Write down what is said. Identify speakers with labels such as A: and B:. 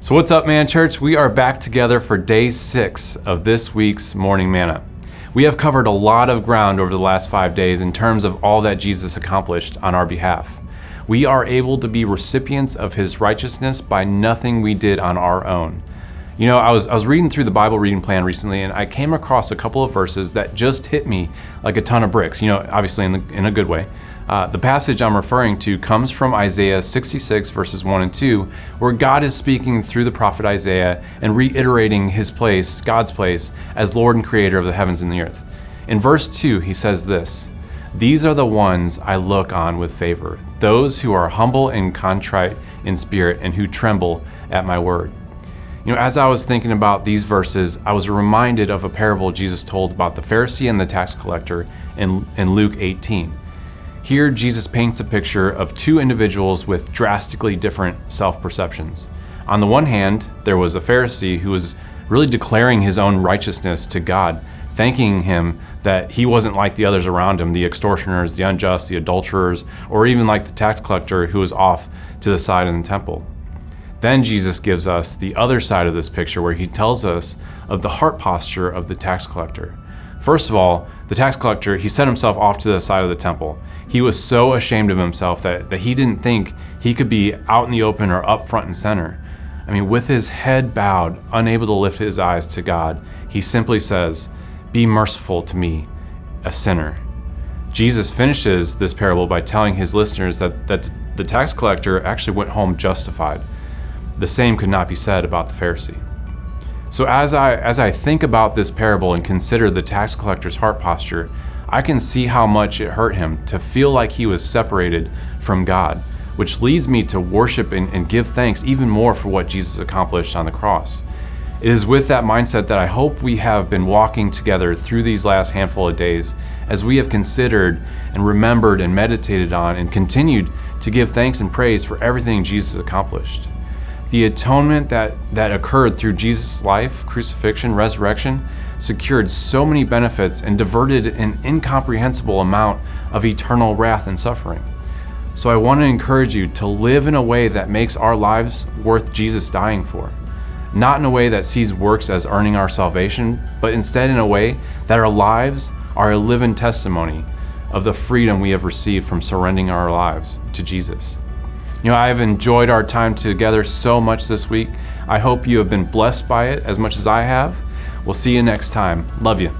A: So what's up, Man Church? We are back together for day 6 of this week's Morning Manna. We have covered a lot of ground over the last 5 days in terms of all that Jesus accomplished on our behalf. We are able to be recipients of his righteousness by nothing we did on our own. You know, I was reading through the Bible reading plan recently, and I came across a couple of verses that just hit me like a ton of bricks, you know, obviously in a good way. The passage I'm referring to comes from Isaiah 66 verses 1 and 2, where God is speaking through the prophet Isaiah and reiterating his place, God's place, as Lord and Creator of the heavens and the earth. In verse 2, he says this, "These are the ones I look on with favor, those who are humble and contrite in spirit and who tremble at my word." You know, as I was thinking about these verses, I was reminded of a parable Jesus told about the Pharisee and the tax collector in Luke 18. Here, Jesus paints a picture of two individuals with drastically different self-perceptions. On the one hand, there was a Pharisee who was really declaring his own righteousness to God, thanking him that he wasn't like the others around him, the extortioners, the unjust, the adulterers, or even like the tax collector who was off to the side in the temple. Then Jesus gives us the other side of this picture where he tells us of the heart posture of the tax collector. First of all, the tax collector, he set himself off to the side of the temple. He was so ashamed of himself that he didn't think he could be out in the open or up front and center. I mean, with his head bowed, unable to lift his eyes to God, he simply says, "Be merciful to me, a sinner." Jesus finishes this parable by telling his listeners that the tax collector actually went home justified. The same could not be said about the Pharisee. So as I think about this parable and consider the tax collector's heart posture, I can see how much it hurt him to feel like he was separated from God, which leads me to worship and give thanks even more for what Jesus accomplished on the cross. It is with that mindset that I hope we have been walking together through these last handful of days as we have considered and remembered and meditated on and continued to give thanks and praise for everything Jesus accomplished. The atonement that occurred through Jesus' life, crucifixion, resurrection, secured so many benefits and diverted an incomprehensible amount of eternal wrath and suffering. So I want to encourage you to live in a way that makes our lives worth Jesus dying for. Not in a way that sees works as earning our salvation, but instead in a way that our lives are a living testimony of the freedom we have received from surrendering our lives to Jesus. You know, I have enjoyed our time together so much this week. I hope you have been blessed by it as much as I have. We'll see you next time. Love you.